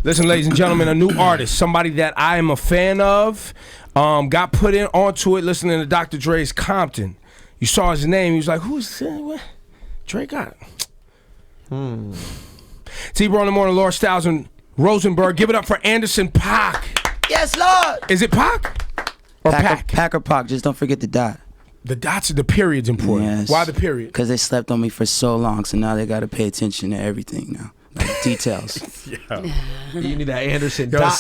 Listen, ladies and gentlemen, a new artist, somebody that I am a fan of, got put in onto it listening to Dr. Dre's Compton. You saw his name, he was like, who's what? Dre got it. T-Bro in the morning, Laura Styles and Rosenberg. Give it up for Anderson PAAK. Yes, Lord. Is it PAAK? Or PAAK? PAAK or PAAK, just don't forget the dot. The dots, the period's important. Yes. Why the period? Because they slept on me for so long, so now they got to pay attention to everything now. Like details. Yeah. You need that Anderson Yo, dot.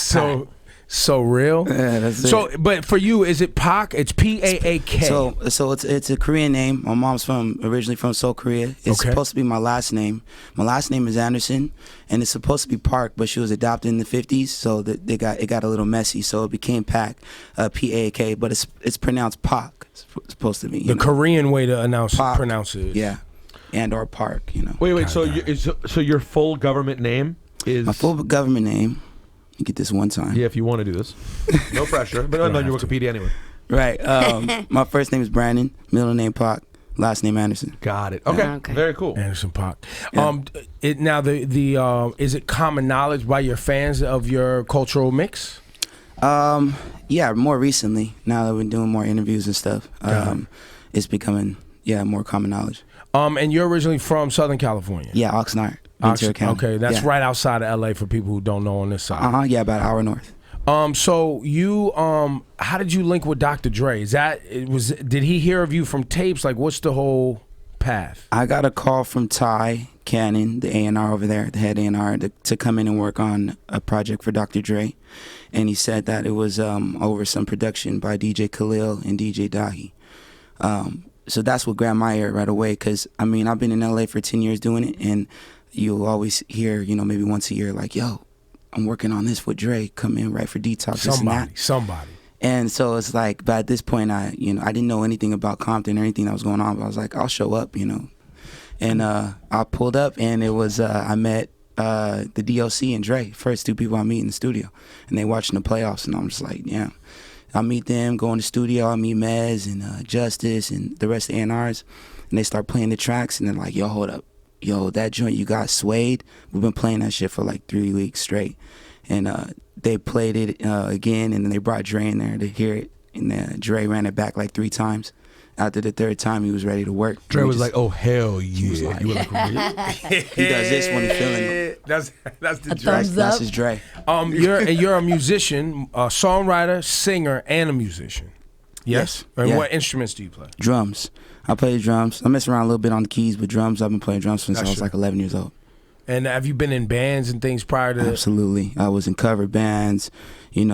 so real. Yeah, that's it. But for you, is it PAAK? It's PAAK. So it's a Korean name. My mom's originally from Seoul, Korea. It's supposed to be my last name. My last name is Anderson, and it's supposed to be Park, but she was adopted in the 50s, so it got a little messy. So it became PAAK, PAAK, but it's pronounced PAAK. It's supposed to be the Korean way to pronounce it. Yeah, and or Park. Wait. So your full government name is my full government name. You get this one time. Yeah, if you want to do this, no pressure. But on your Wikipedia anyway. Right. My first name is Brandon. Middle name PAAK. Last name Anderson. Got it. Okay. Very cool. Anderson PAAK. Yeah. Now is it common knowledge by your fans of your cultural mix? Yeah, more recently. Now that we're doing more interviews and stuff, it's becoming more common knowledge. And you're originally from Southern California. Yeah, Oxnard. Okay, that's right outside of LA for people who don't know on this side. Yeah, about an hour north. So you how did you link with Dr. Dre? Did he hear of you from tapes? Like, what's the whole path? I got a call from Ty Cannon, the A&R over there, the head A&R, to come in and work on a project for Dr. Dre, and he said that it was over some production by DJ Khalil and DJ Dahi. So that's what grabbed my ear right away, because I've been in LA for 10 years doing it, and you'll always hear, maybe once a year, like, yo, I'm working on this with Dre, come in, right for Detox, this and that. Somebody. And so it's like, but at this point, I didn't know anything about Compton or anything that was going on, but I was like, I'll show up, And I pulled up, and it was, I met the DOC and Dre, first two people I meet in the studio, and they watching the playoffs, and I'm just like, yeah. I meet them, go in the studio, I meet Mez and Justice and the rest of the A&Rs, and they start playing the tracks, and they're like, yo, hold up. Yo, that joint you got, Suede, we've been playing that shit for like 3 weeks straight. And they played it again, and then they brought Dre in there to hear it. And Dre ran it back like 3 times. After the 3rd time, he was ready to work. Dre was like, oh, hell yeah. Like, you were like, really? He does this when he's feeling it. That's the Dre. That's his Dre. You're a musician, a songwriter, singer, and a musician. Yes? And what instruments do you play? Drums. I play drums. I mess around a little bit on the keys, but drums, I've been playing drums since I was like 11 years old. And have you been in bands and things prior to that? Absolutely. I was in cover bands,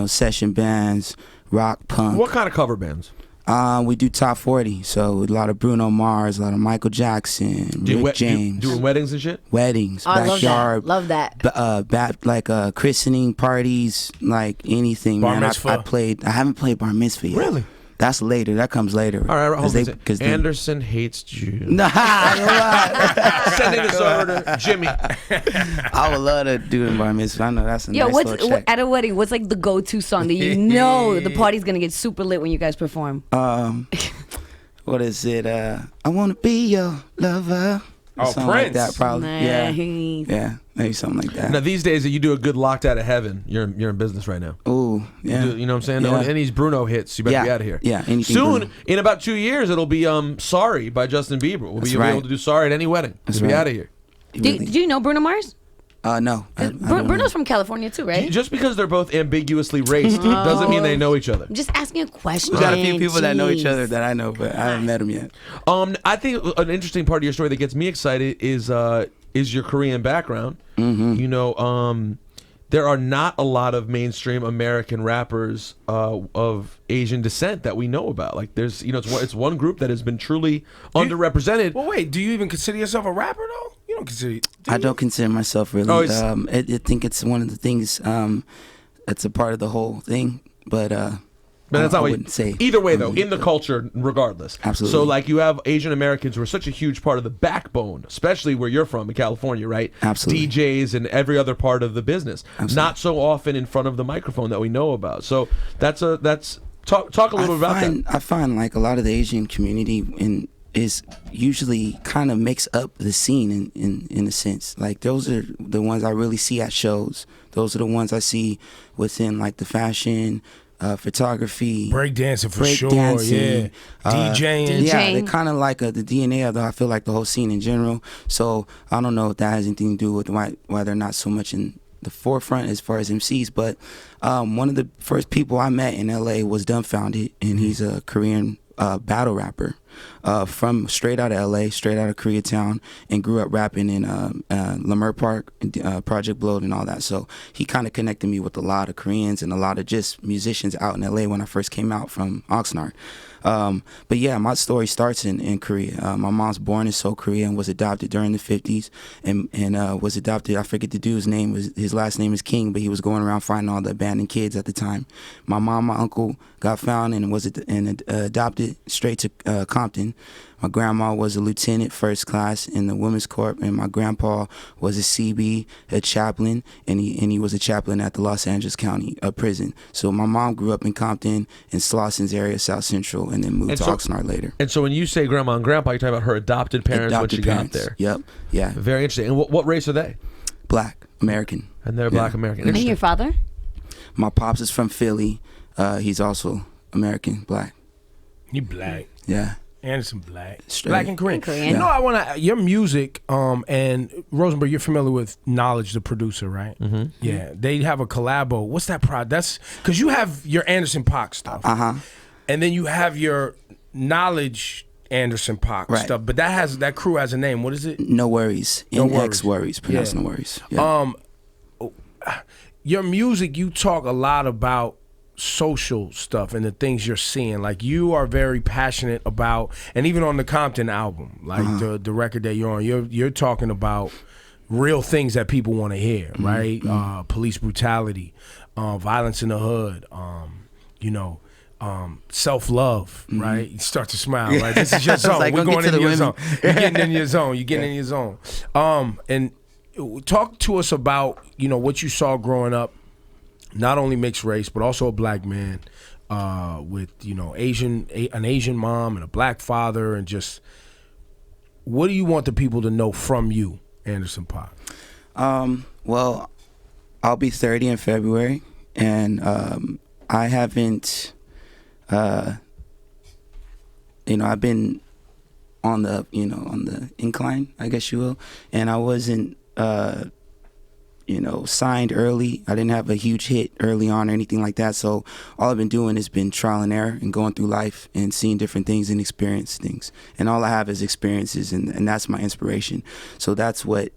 session bands, rock, punk. What kind of cover bands? We do top 40, so a lot of Bruno Mars, a lot of Michael Jackson, Rick James. Doing weddings and shit? Weddings, backyard. Love that. Like christening parties, like anything. Bar man. mitzvah. I haven't played bar mitzvah yet. Really? That's later. That comes later. All right, hold on. Anderson hates Jews. Nah, sending this over to Jimmy. I would love to do a bar mitzvah. I know that's a nice little check. At a wedding, what's like the go-to song that the party's gonna get super lit when you guys perform? What is it? I wanna be your lover. Oh, something Prince. Like that, probably. Nice. Yeah, maybe something like that. Now these days, you do a good Locked Out of Heaven. You're in business right now. Ooh, yeah. You know what I'm saying? Yeah. Any Bruno hits, you better be out of here. Yeah, anything Soon, Bruno. in about 2 years, it'll be Sorry by Justin Bieber. You'll be able to do Sorry at any wedding. That's Be right. out of here. Do you know Bruno Mars? No. Bruno's from California too, right? Just because they're both ambiguously raced doesn't mean they know each other. I'm just asking a question. There's got a few people that know each other that I know, but I haven't met them yet. I think an interesting part of your story that gets me excited is your Korean background. Mm-hmm. There are not a lot of mainstream American rappers of Asian descent that we know about. Like there's, it's one group that has been truly underrepresented. Well, wait, do you even consider yourself a rapper though? You don't consider. I don't consider myself really. I think it's one of the things that's a part of the whole thing, but that's not I what wouldn't say. Either way, though, in the culture, regardless. Absolutely. So, like, you have Asian Americans who are such a huge part of the backbone, especially where you're from in California, right? Absolutely. DJs and every other part of the business. Absolutely. Not so often in front of the microphone that we know about. So that's Talk a little about that. I find like a lot of the Asian community is usually kind of makes up the scene in a sense. Like those are the ones I really see at shows. Those are the ones I see within like the fashion, photography, breakdancing for sure, dancing, DJing. Yeah, they're kind of like the DNA of I feel like the whole scene in general. So I don't know if that has anything to do with why they're not so much in the forefront as far as MCs. But one of the first people I met in LA was Dumbfounded, and he's a Korean battle rapper from straight out of LA, straight out of Koreatown, and grew up rapping in Leimert Park, Project Blowed and all that. So he kind of connected me with a lot of Koreans and a lot of just musicians out in LA when I first came out from Oxnard. But yeah, my story starts in Korea. My mom's born in Seoul, Korea, and was adopted during the 50s, and was adopted. I forget the dude's name. His last name is King, but he was going around finding all the abandoned kids at the time. My mom, my uncle got found and was adopted straight to Compton. My grandma was a lieutenant, first class in the Women's Corps, and my grandpa was a CB, a chaplain, and he was a chaplain at the Los Angeles County prison. So my mom grew up in Compton, in Slosson's area, South Central, and then moved to Oxnard later. And so when you say grandma and grandpa, you're talking about her adopted parents when she got there. Yep, yeah. Very interesting. And what race are they? Black, American. And they're Black American. And your father? My pops is from Philly. He's also American, Black. He Black. Yeah. Anderson Black. Straight. Black and Korean. Korean. You know, I want to, your music, and Rosenberg, you're familiar with Knowledge, the producer, right? Mm-hmm. Yeah. They have a collabo. What's that product? That's, because you have your Anderson PAAK stuff. And then you have your Knowledge Anderson PAAK stuff. But that crew has a name. What is it? No Worries. NX Worries. Pronounced No Worries. Yeah. Your music, you talk a lot about social stuff and the things you're seeing. Like, you are very passionate about, and even on the Compton album, like the record that you're on, you're talking about real things that people want to hear, right? Police brutality, violence in the hood, self-love, right? You start to smile, right? This is your zone. Like, we're going into your zone. You're getting in your zone. You're getting in your zone. And talk to us about, what you saw growing up, not only mixed race, but also a Black man with, an Asian mom and a Black father, and just, what do you want the people to know from you, Anderson PAAK? Well, I'll be 30 in February, and I haven't, I've been on the incline, I guess you will, and I wasn't, signed early. I didn't have a huge hit early on or anything like that. So all I've been doing has been trial and error and going through life and seeing different things and experiencing things. And all I have is experiences, and that's my inspiration. So that's what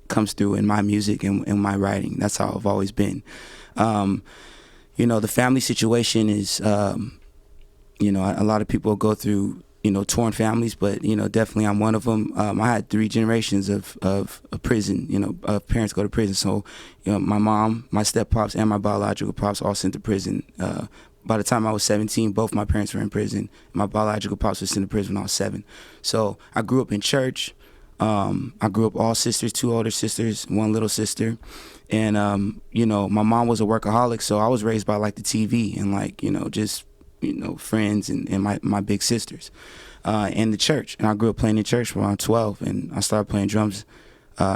comes through in my music and in my writing. That's how I've always been. The family situation is, a lot of people go through torn families, but definitely I'm one of them. I had 3 generations of prison, of parents go to prison. So my mom, my step pops, and my biological pops all sent to prison. By the time I was 17, both my parents were in prison. My biological pops was sent to prison when I was 7. So I grew up in church. I grew up all sisters, 2 older sisters, 1 little sister. And my mom was a workaholic, so I was raised by like the TV and just friends and my big sisters, and the church. And I grew up playing in church when I was 12, and I started playing drums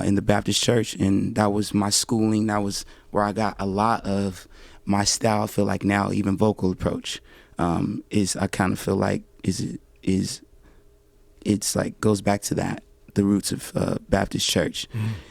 in the Baptist church, and that was my schooling. That was where I got a lot of my style. I feel like now, even vocal approach, I kind of feel like it's like goes back to that, the roots of Baptist church.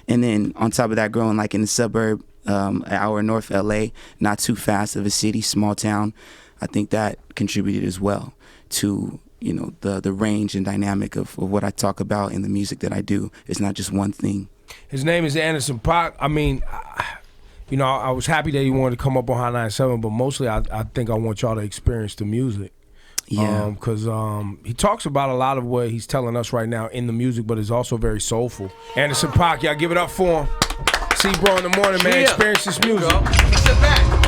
And then on top of that, growing like in the suburb, an hour north LA, not too fast of a city, small town, I think that contributed as well to the range and dynamic of what I talk about in the music that I do. It's not just one thing. His name is Anderson PAAK. I mean, I was happy that he wanted to come up on Hot 97, but mostly I think I want y'all to experience the music. Yeah. Because he talks about a lot of what he's telling us right now in the music, but it's also very soulful. Anderson PAAK, y'all give it up for him. See, bro, in the morning, man. Experience this music. Sit back.